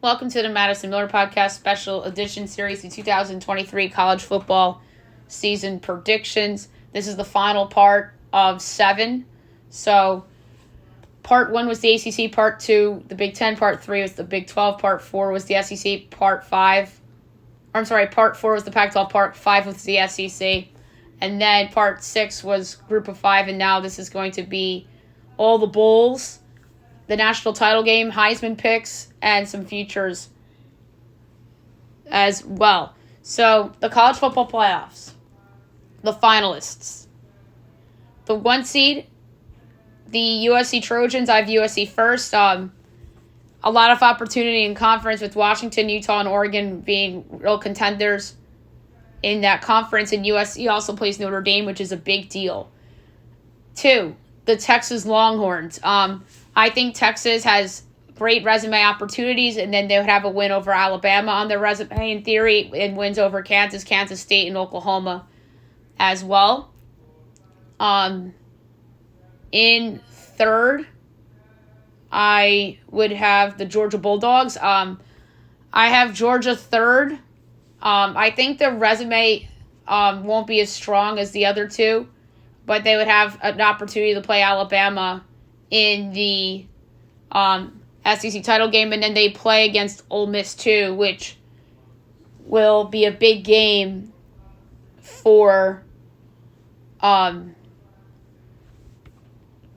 Welcome to the Madison Miller Podcast Special Edition Series, the 2023 college football season predictions. This is the final part of 7. So, part 1 was the ACC, part 2, the Big 10, part 3 was the Big 12, part 4 was the SEC, part 4 was the Pac-12, part 5 was the SEC, and then part 6 was Group of 5, and now this is going to be all the bowls, the national title game, Heisman picks, and some futures as well. So, the college football playoffs, the finalists. The 1 seed, the USC Trojans. I have USC first. A lot of opportunity in conference with Washington, Utah, and Oregon being real contenders in that conference. And USC also plays Notre Dame, which is a big deal. 2, the Texas Longhorns. I think Texas has great resume opportunities, and then they would have a win over Alabama on their resume in theory, and wins over Kansas, Kansas State, and Oklahoma as well. In third, I would have the Georgia Bulldogs. I have Georgia third. I think their resume won't be as strong as the other two, but they would have an opportunity to play Alabama in the SEC title game, and then they play against Ole Miss too, which will be a big game for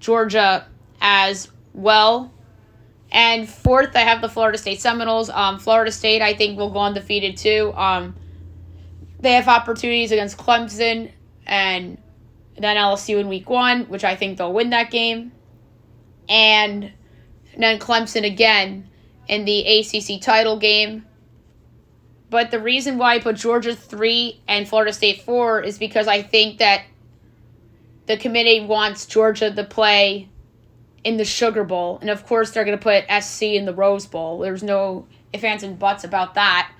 Georgia as well. And fourth, I have the Florida State Seminoles. Florida State, I think, will go undefeated too. They have opportunities against Clemson and then LSU in week 1, which I think they'll win that game. And then Clemson again in the ACC title game. But the reason why I put Georgia 3 and Florida State 4 is because I think that the committee wants Georgia to play in the Sugar Bowl. And of course, they're going to put SC in the Rose Bowl. There's no ifs, ands, and buts about that.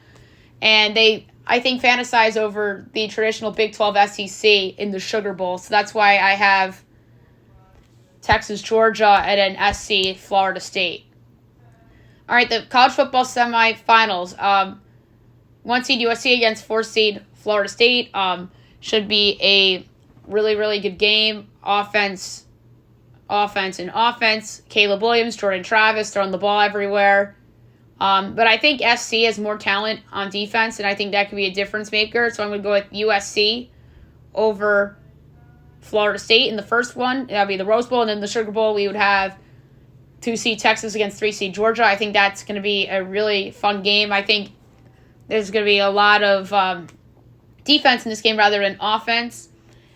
And they, I think, fantasize over the traditional Big 12 SEC in the Sugar Bowl. So that's why I have Texas, Georgia, and then SC, Florida State. All right, the college football semifinals. 1 seed USC against 4 seed Florida State. Should be a really, really good game. Offense. Caleb Williams, Jordan Travis throwing the ball everywhere. But I think SC has more talent on defense, and I think that could be a difference maker. So I'm going to go with USC over Florida State in the first one. That would be the Rose Bowl, and then the Sugar Bowl, we would have 2 seed Texas against 3 seed Georgia. I think that's going to be a really fun game. I think there's going to be a lot of defense in this game rather than offense.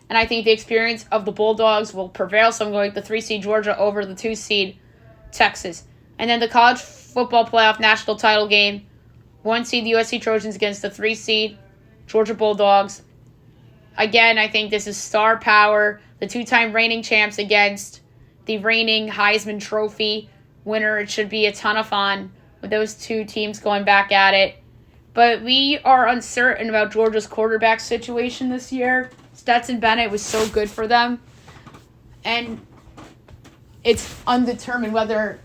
And I think the experience of the Bulldogs will prevail. So I'm going with the 3 seed Georgia over the 2 seed Texas. And then the college football playoff national title game. 1 seed USC Trojans against the 3 seed Georgia Bulldogs. Again, I think this is star power. The 2-time reigning champs against the reigning Heisman Trophy winner. It should be a ton of fun with those 2 teams going back at it. But we are uncertain about Georgia's quarterback situation this year. Stetson Bennett was so good for them. And it's undetermined whether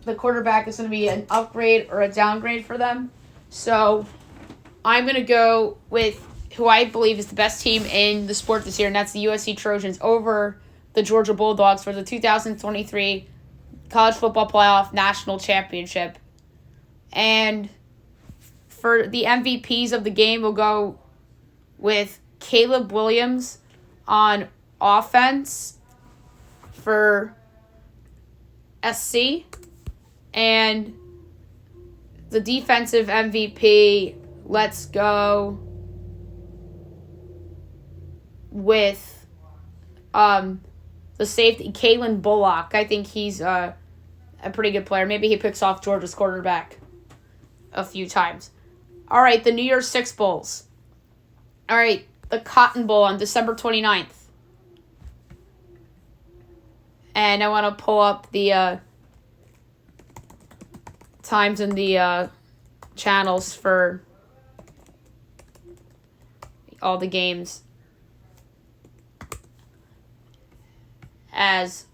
the quarterback is going to be an upgrade or a downgrade for them. So I'm going to go with who I believe is the best team in the sport this year, and that's the USC Trojans over the Georgia Bulldogs for the 2023 College Football Playoff National Championship. And for the MVPs of the game, we'll go with Caleb Williams on offense for SC. And the defensive MVP, let's go with the safety, Kalen Bullock. I think he's a pretty good player. Maybe he picks off Georgia's quarterback a few times. All right, the New Year's Six Bowls. All right, the Cotton Bowl on December 29th. And I want to pull up the times and the channels for all the games as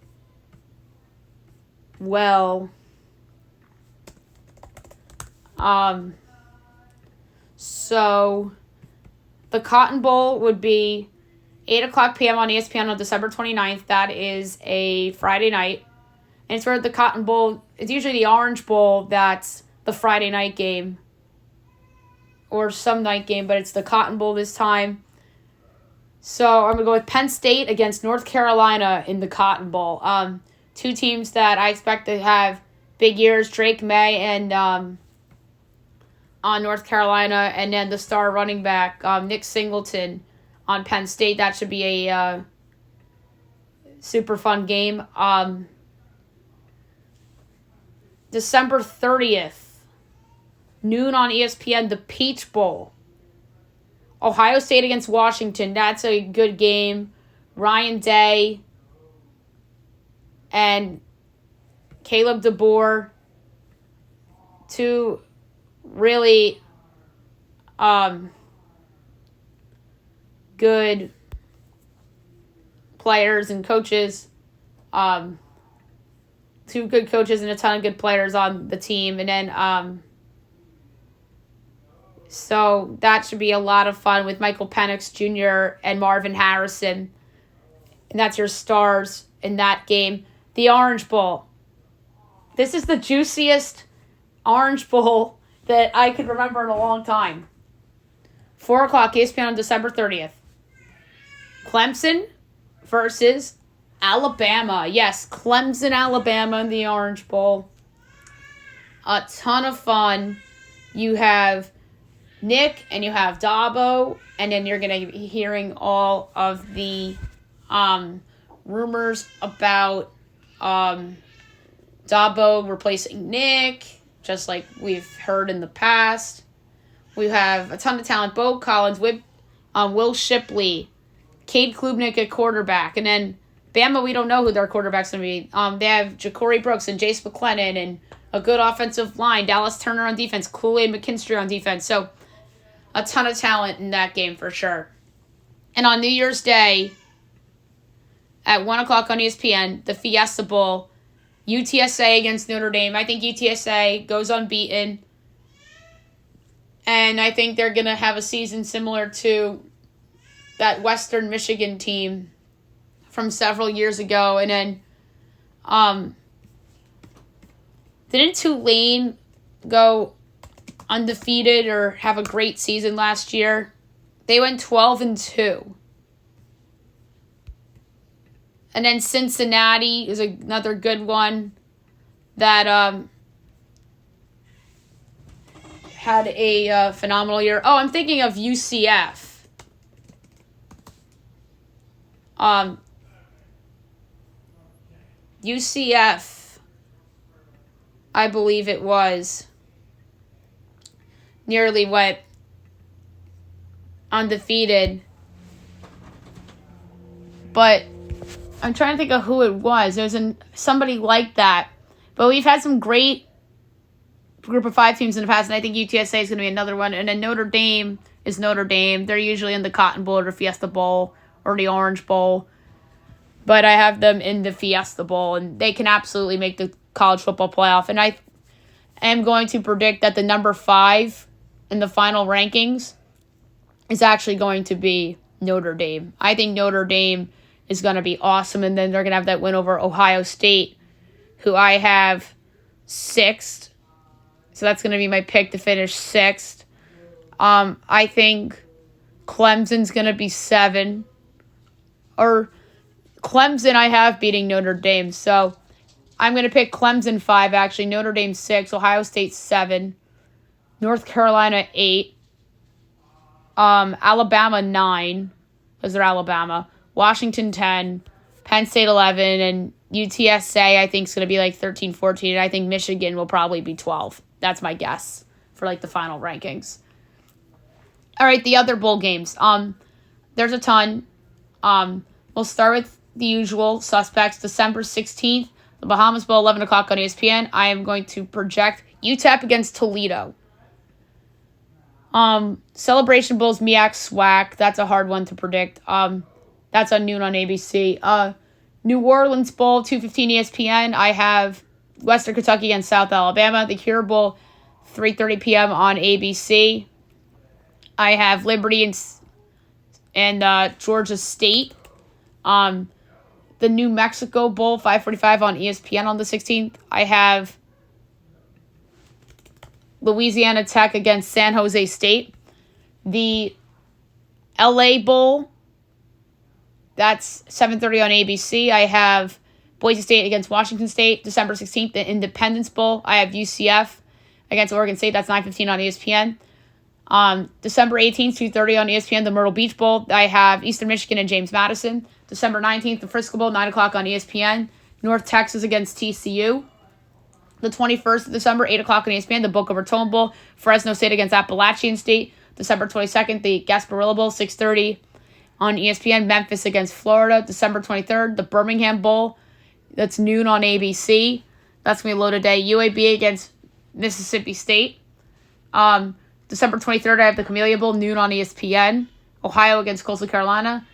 well. So the Cotton Bowl would be 8 o'clock p.m. on ESPN on December 29th. That is a Friday night. And it's for the Cotton Bowl. It's usually the Orange Bowl that's the Friday night game. Or some night game, but it's the Cotton Bowl this time. So I'm going to go with Penn State against North Carolina in the Cotton Bowl. Two teams that I expect to have big years, Drake May and on North Carolina, and then the star running back, Nick Singleton on Penn State. That should be a super fun game. December 30th, noon on ESPN, the Peach Bowl. Ohio State against Washington. That's a good game. Ryan Day and Caleb DeBoer, two really good players and coaches. Two good coaches and a ton of good players on the team. And then so that should be a lot of fun with Michael Penix Jr. and Marvin Harrison. And that's your stars in that game. The Orange Bowl. This is the juiciest Orange Bowl that I could remember in a long time. 4 o'clock, ESPN on December 30th. Clemson versus Alabama. Yes, Clemson, Alabama in the Orange Bowl. A ton of fun. You have Nick and you have Dabo, and then you're going to be hearing all of the rumors about Dabo replacing Nick, just like we've heard in the past. We have a ton of talent. Bo Collins, Will Shipley, Cade Klubnik at quarterback. And then Bama, we don't know who their quarterback's going to be. They have Ja'Cory Brooks and Jace McClellan and a good offensive line. Dallas Turner on defense. Kool-Aid McKinstry on defense. So a ton of talent in that game for sure. And on New Year's Day at 1 o'clock on ESPN, the Fiesta Bowl, UTSA against Notre Dame. I think UTSA goes unbeaten. And I think they're going to have a season similar to that Western Michigan team from several years ago. And then didn't Tulane go undefeated or have a great season last year? They went 12-2. And then Cincinnati is another good one that had a phenomenal year. Oh, I'm thinking of UCF. UCF, I believe it was, nearly went undefeated. But I'm trying to think of who it was. There was somebody like that. But we've had some great group of 5 teams in the past, and I think UTSA is going to be another one. And then Notre Dame is Notre Dame. They're usually in the Cotton Bowl or the Fiesta Bowl or the Orange Bowl. But I have them in the Fiesta Bowl, and they can absolutely make the college football playoff. And I am going to predict that the number 5 in the final rankings is actually going to be Notre Dame. I think Notre Dame is going to be awesome, and then they're going to have that win over Ohio State, who I have 6th. So that's going to be my pick to finish 6th. I think Clemson's going to be 7. Or Clemson I have beating Notre Dame. So I'm going to pick Clemson 5, actually. Notre Dame 6. Ohio State 7. North Carolina 8. Alabama 9. Because they're Alabama. Washington 10. Penn State 11. And UTSA I think is going to be like 13, 14. And I think Michigan will probably be 12. That's my guess for like the final rankings. All right, the other bowl games. There's a ton. We'll start with the usual suspects. December 16th, the Bahamas Bowl, 11 o'clock on ESPN. I am going to project UTEP against Toledo. Celebration Bowl's MEAC SWAC. That's a hard one to predict. That's on noon on ABC. New Orleans Bowl, 2:15 ESPN. I have Western Kentucky against South Alabama. The Cure Bowl, 3:30 p.m. on ABC. I have Liberty and Georgia State. The New Mexico Bowl, 5:45 on ESPN on the 16th. I have Louisiana Tech against San Jose State. The LA Bowl, that's 7:30 on ABC. I have Boise State against Washington State, December 16th. The Independence Bowl, I have UCF against Oregon State. That's 9:15 on ESPN. December 18th, 2:30 on ESPN, the Myrtle Beach Bowl. I have Eastern Michigan and James Madison. December 19th, the Frisco Bowl, 9 o'clock on ESPN. North Texas against TCU. The 21st of December, 8 o'clock on ESPN, the Boca Raton Bowl. Fresno State against Appalachian State. December 22nd, the Gasparilla Bowl, 6:30 on ESPN. Memphis against Florida. December 23rd, the Birmingham Bowl. That's noon on ABC. That's going to be a loaded day. UAB against Mississippi State. December 23rd, I have the Camellia Bowl, noon on ESPN. Ohio against Coastal Carolina.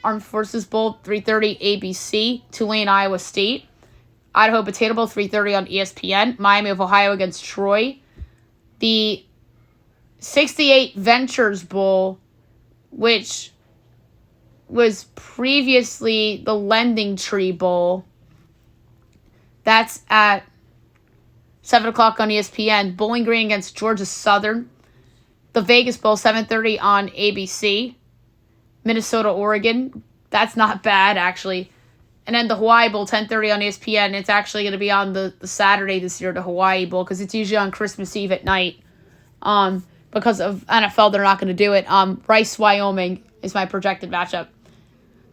Armed Forces Bowl, 3:30 ABC. Tulane, Iowa State. Idaho Potato Bowl, 3:30 on ESPN. Miami of Ohio against Troy. The 68 Ventures Bowl, which was previously the Lending Tree Bowl. That's at 7 o'clock on ESPN. Bowling Green against Georgia Southern. The Vegas Bowl, 7:30 on ABC. Minnesota, Oregon. That's not bad, actually. And then the Hawaii Bowl, 10:30 on ESPN. It's actually going to be on the Saturday this year, the Hawaii Bowl, because it's usually on Christmas Eve at night. Because of NFL, they're not going to do it. Rice, Wyoming is my projected matchup.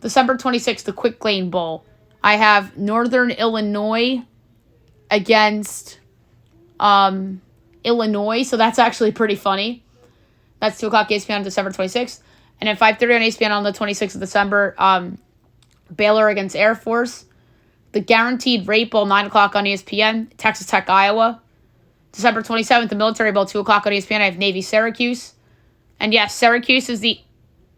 December 26th, the Quick Lane Bowl. I have Northern Illinois against Illinois, so that's actually pretty funny. That's 2 o'clock ESPN on December 26th. And then 5:30 on ESPN on the 26th of December, Baylor against Air Force. The Guaranteed Rate Bowl, 9 o'clock on ESPN, Texas Tech, Iowa. December 27th, the Military Bowl, 2 o'clock on ESPN. I have Navy, Syracuse. And yes, Syracuse is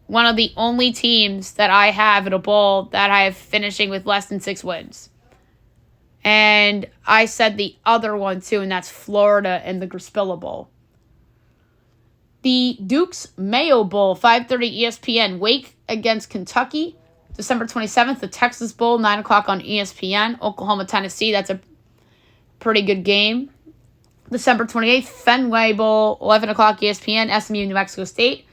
one of the only teams that I have in a bowl that I have finishing with less than 6 wins. And I said the other one too, and that's Florida and the Grispilla Bowl. The Duke's Mayo Bowl, 5:30 ESPN. Wake against Kentucky. December 27th, the Texas Bowl, 9 o'clock on ESPN. Oklahoma, Tennessee. That's a pretty good game. December 28th, Fenway Bowl, 11 o'clock ESPN. SMU, New Mexico State.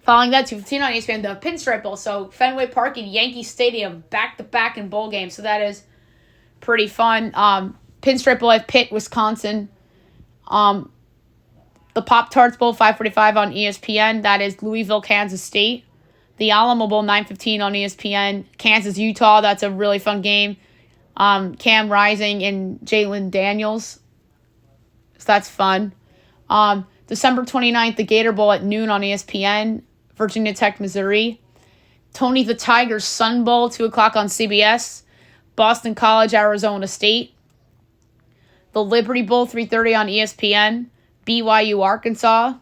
Following that, 2:15 on ESPN, the Pinstripe Bowl. So Fenway Park and Yankee Stadium, back-to-back in bowl games. So that is pretty fun. Pinstripe Bowl, I have Pitt, Wisconsin. The Pop-Tarts Bowl, 5:45 on ESPN. That is Louisville, Kansas State. The Alamo Bowl, 9:15 on ESPN. Kansas, Utah. That's a really fun game. Cam Rising and Jalen Daniels. So that's fun. December 29th, the Gator Bowl at noon on ESPN. Virginia Tech, Missouri. Tony the Tiger's Sun Bowl, 2 o'clock on CBS. Boston College, Arizona State. The Liberty Bowl, 3:30 on ESPN. BYU, Arkansas.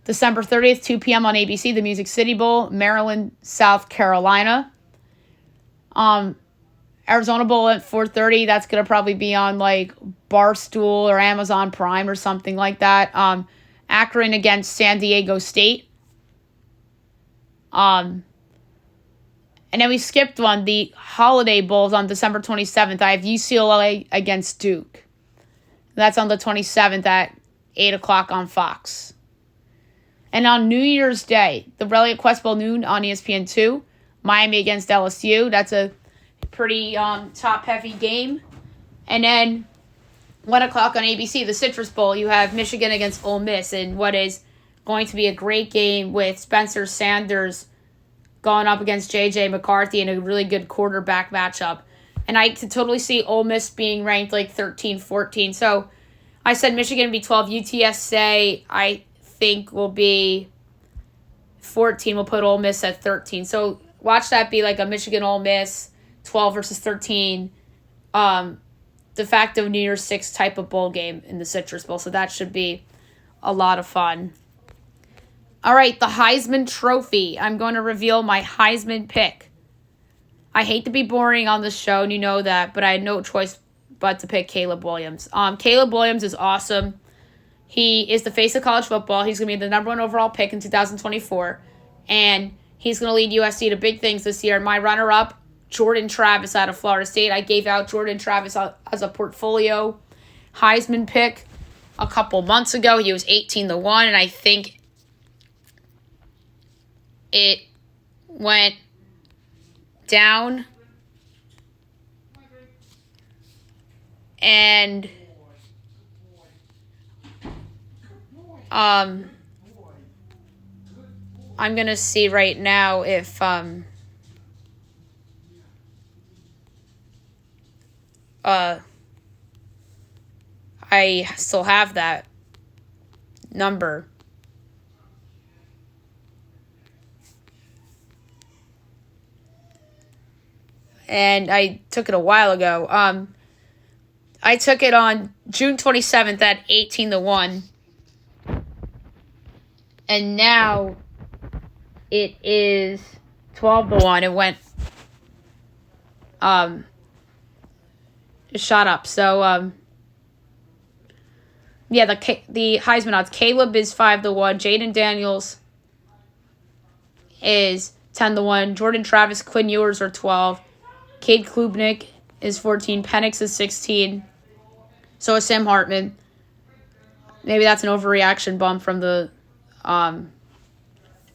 December 30th, 2 p.m. on ABC, the Music City Bowl, Maryland, South Carolina. Arizona Bowl at 4:30. That's going to probably be on like Barstool or Amazon Prime or something like that. Akron against San Diego State. And then we skipped one, the Holiday Bowls on December 27th. I have UCLA against Duke. That's on the 27th at 8 o'clock on Fox. And on New Year's Day, the Reliant Quest Bowl noon on ESPN2. Miami against LSU. That's a pretty top-heavy game. And then 1 o'clock on ABC, the Citrus Bowl. You have Michigan against Ole Miss in what is going to be a great game with Spencer Sanders going up against J.J. McCarthy in a really good quarterback matchup. And I could totally see Ole Miss being ranked like 13, 14. So I said Michigan would be 12. UTSA, I think, will be 14. We'll put Ole Miss at 13. So watch that be like a Michigan Ole Miss 12 versus 13 de facto New Year's 6 type of bowl game in the Citrus Bowl. So that should be a lot of fun. All right, the Heisman Trophy. I'm going to reveal my Heisman pick. I hate to be boring on this show, and you know that, but I had no choice but to pick Caleb Williams. Caleb Williams is awesome. He is the face of college football. He's going to be the number 1 overall pick in 2024. And he's going to lead USC to big things this year. My runner-up, Jordan Travis out of Florida State. I gave out Jordan Travis as a portfolio Heisman pick a couple months ago. He was 18-1, and I think it went down. And I'm going to see right now if I still have that number. And I took it a while ago. I took it on June 27th at 18-1. And now it is 12-1. It went it shot up. So yeah, the Heisman odds. Caleb is 5-1. Jaden Daniels is 10-1. Jordan Travis, Quinn Ewers are 12. Cade Klubnik is 14. Penix is 16. So is Sam Hartman. Maybe that's an overreaction bump from the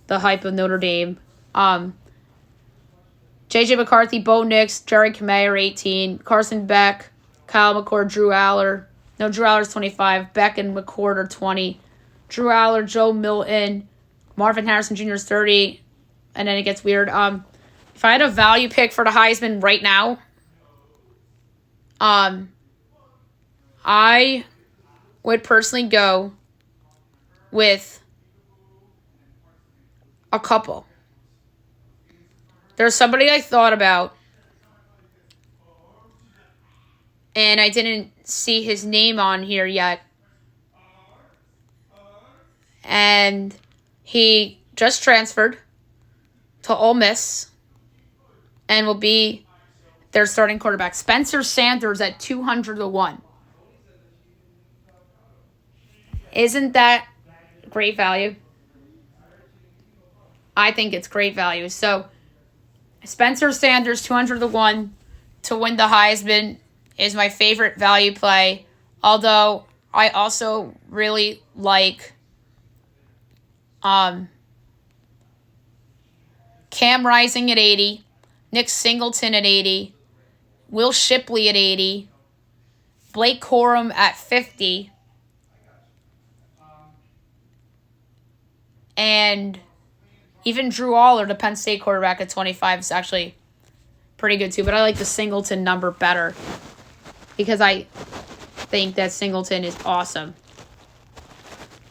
hype of Notre Dame. J.J. McCarthy, Bo Nix, Jerry Kamay are 18. Carson Beck, Kyle McCord, Drew Aller. No, Drew Aller's 25. Beck and McCord are 20. Drew Aller, Joe Milton, Marvin Harrison Jr. is 30. And then it gets weird. If I had a value pick for the Heisman right now, I would personally go with a couple. There's somebody I thought about, and I didn't see his name on here yet. And he just transferred to Ole Miss and will be their starting quarterback. Spencer Sanders at 200-1. Isn't that great value? I think it's great value. So Spencer Sanders, 200-1 to win the Heisman is my favorite value play. Although I also really like Cam Rising at 80, Nick Singleton at 80, Will Shipley at 80, Blake Corum at 50, and even Drew Aller, the Penn State quarterback at 25, is actually pretty good too. But I like the Singleton number better because I think that Singleton is awesome.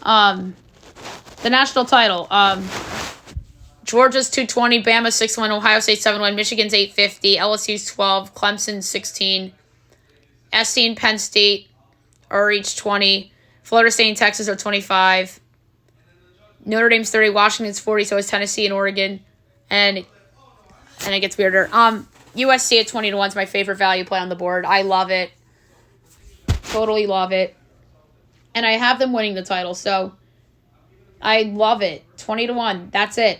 The national title. Georgia's 220, Bama 6-1, Ohio State 7-1, Michigan's 850, LSU's 12, Clemson 16, SC and Penn State are each 20, Florida State and Texas are 25, Notre Dame's 30, Washington's 40, so is Tennessee and Oregon, and it gets weirder. USC at 20-1 is my favorite value play on the board. I love it. Totally love it. And I have them winning the title, so I love it. 20-1. That's it.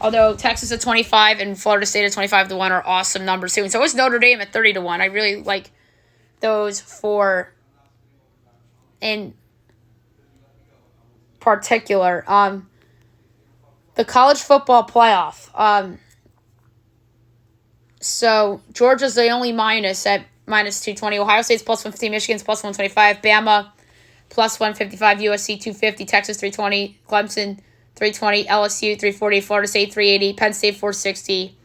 Although Texas at 25 and Florida State at 25-1 are awesome numbers too. And so is Notre Dame at 30-1. I really like those four in particular. The college football playoff. So Georgia's the only minus at minus 220. Ohio State's plus 150. Michigan's plus 125. Bama plus 155. USC 250. Texas 320. Clemson 320. LSU 340. Florida State 380. Penn State 460.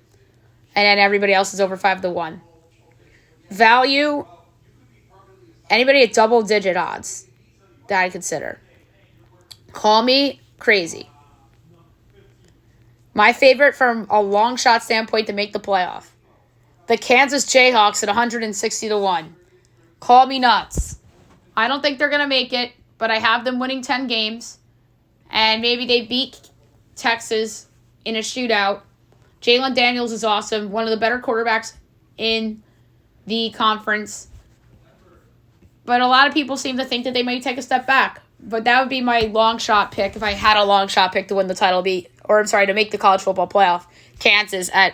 And then everybody else is over 5-1. Value, anybody at double-digit odds that I consider. Call me crazy. My favorite from a long shot standpoint to make the playoff. The Kansas Jayhawks at 160-1. Call me nuts. I don't think they're going to make it, but I have them winning 10 games. And maybe they beat Texas in a shootout. Jalen Daniels is awesome. One of the better quarterbacks in the conference. but a lot of people seem to think that they may take a step back. But that would be my long shot pick if I had a long shot pick to win the title, to make the college football playoff. Kansas at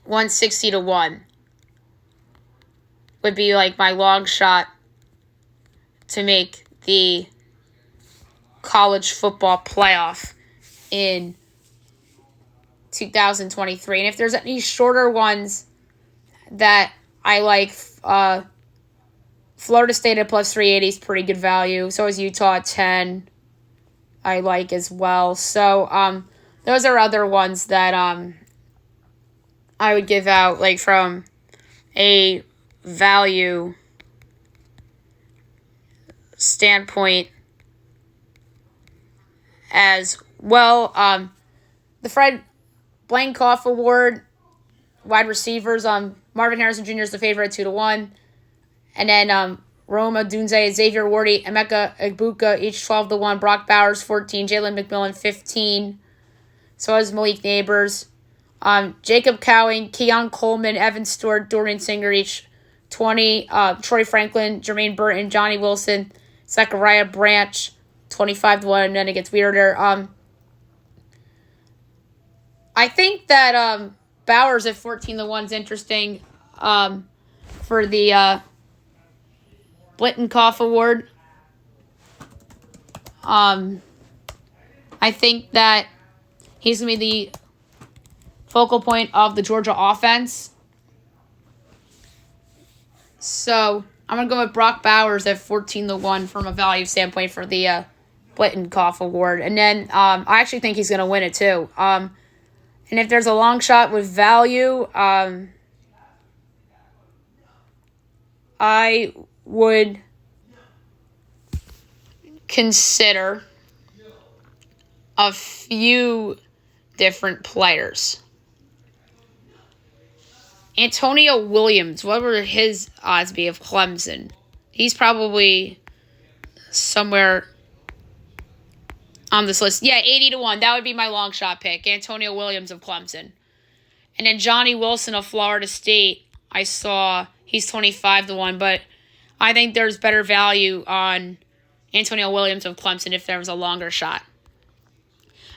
160-1 would be like my long shot to make the college football playoff in 2023. And if there's any shorter ones that I like, Florida State at plus 380 is pretty good value. So is Utah at 10. I like as well. So those are other ones that I would give out like from a value standpoint as well. The Fred Blankoff Award, wide receivers, Marvin Harrison Jr. is the favorite at 2-1. And then Roma Dunze, Xavier Wardy, Emeka Egbuka, each 12-1. Brock Bowers, 14. Jalen McMillan, 15. So is Malik Neighbors. Jacob Cowing, Keon Coleman, Evan Stewart, Dorian Singer, each 20. Troy Franklin, Jermaine Burton, Johnny Wilson, Zachariah Branch, 25-1. And then it gets weirder. I think that Bowers at 14-1 is interesting for the Blittenkoff Award. I think that he's going to be the focal point of the Georgia offense. So I'm going to go with Brock Bowers at 14-1 from a value standpoint for the Blittenkoff Award. And then I actually think he's going to win it too. And if there's a long shot with value, I would consider a few different players. Antonio Williams, what would his odds be of Clemson? He's probably somewhere on this list. Yeah, 80-1. That would be my long shot pick. Antonio Williams of Clemson. And then Johnny Wilson of Florida State, I saw he's 25-1, but I think there's better value on Antonio Williams of Clemson if there was a longer shot.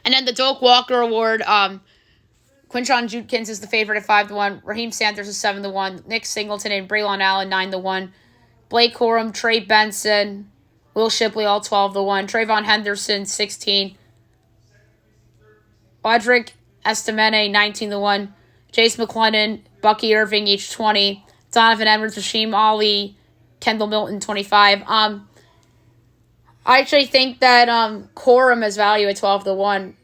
And then the Doak Walker Award, Quinshon Judkins is the favorite at 5-1. Raheem Sanders is 7-1. Nick Singleton and Braylon Allen 9-1. Blake Corum, Trey Benson, Will Shipley all 12-1. Trayvon Henderson 16. Audric Estimene 19-1. Jace McClellan, Bucky Irving each 20. Donovan Edwards, Rasheem Ali, Kendall Milton 25. I actually think that Corum has value at 12-1.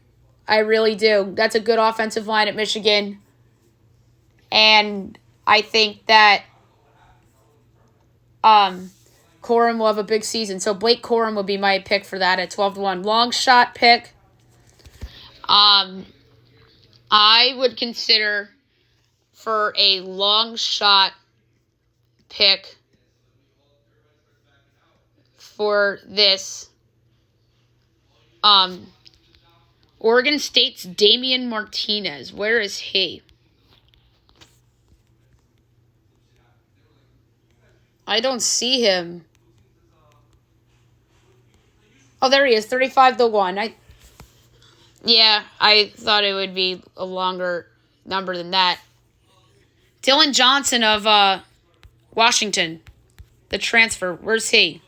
I really do. That's a good offensive line at Michigan. And I think that Corum will have a big season. So Blake Corum will be my pick for that at 12-1. Long shot pick. I would consider for a long shot pick for this Oregon State's Damian Martinez. Where is he? I don't see him. Oh, there he is, 35-1. I thought it would be a longer number than that. Dylan Johnson of Washington, the transfer. Where's he?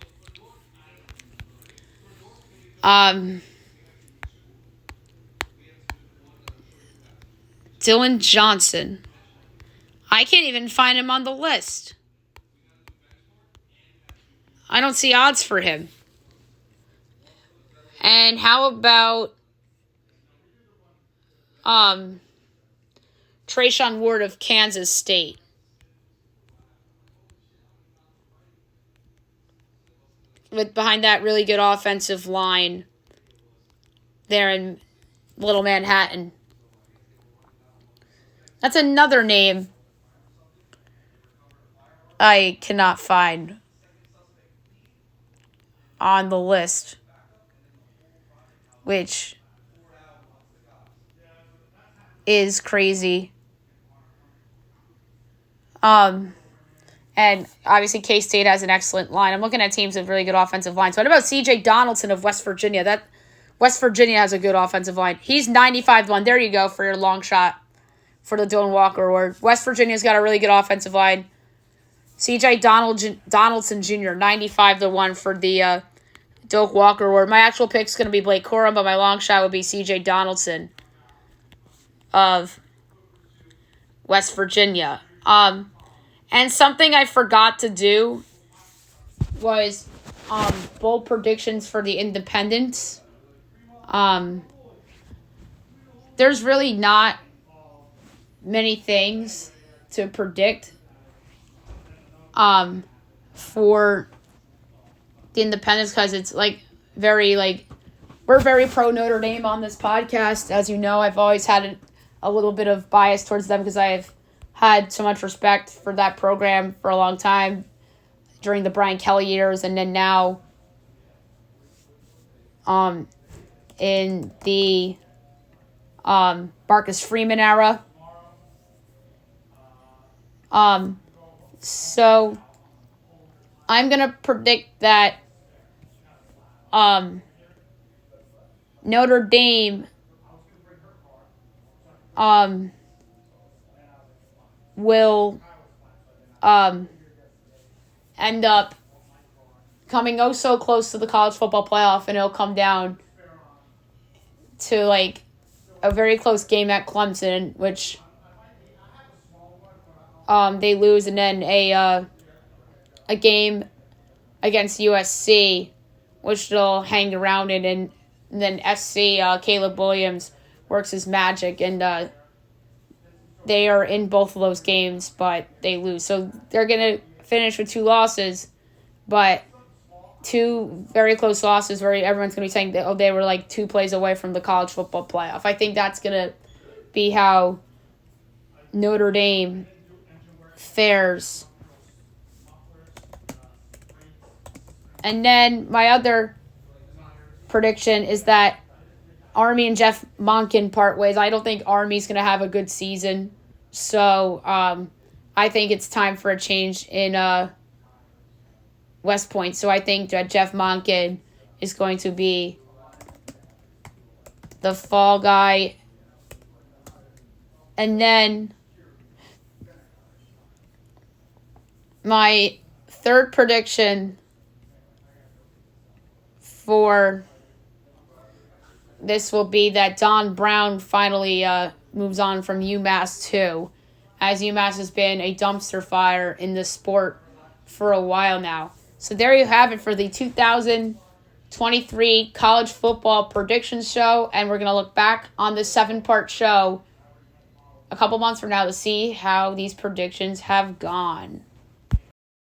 Dylan Johnson. I can't even find him on the list. I don't see odds for him. And how about Trayshawn Ward of Kansas State? With behind that really good offensive line there in Little Manhattan. That's another name I cannot find on the list, which is crazy. And obviously K-State has an excellent line. I'm looking at teams with really good offensive lines. What about C.J. Donaldson of West Virginia? That West Virginia has a good offensive line. He's 95-1. There you go for your long shot for the Dylan Walker Award. West Virginia's got a really good offensive line. C.J. Donaldson Jr., 95-1 for the Doak Walker Award. My actual pick's going to be Blake Corum, but my long shot would be C.J. Donaldson of West Virginia. And something I forgot to do was bold predictions for the independents. There's really not many things to predict for the independents because it's we're very pro Notre Dame on this podcast. As you know, I've always had a little bit of bias towards them because I've had so much respect for that program for a long time during the Brian Kelly years, and then now in the Marcus Freeman era. So I'm going to predict that Notre Dame will end up coming so close to the college football playoff, and it'll come down to a very close game at Clemson, which they lose, and then a game against USC, which they'll hang around in, and then SC Caleb Williams works his magic, and they are in both of those games, but they lose. So they're going to finish with 2 losses, but 2 very close losses where everyone's going to be saying that, they were 2 plays away from the college football playoff. I think that's going to be how Notre Dame fares. And then my other prediction is that Army and Jeff Monken part ways. I don't think Army's going to have a good season. So I think it's time for a change in West Point. So I think that Jeff Monken is going to be the fall guy. And then my third prediction for this will be that Don Brown finally moves on from UMass too, as UMass has been a dumpster fire in the sport for a while now. So there you have it for the 2023 college football predictions show, and we're going to look back on this 7-part show a couple months from now to see how these predictions have gone.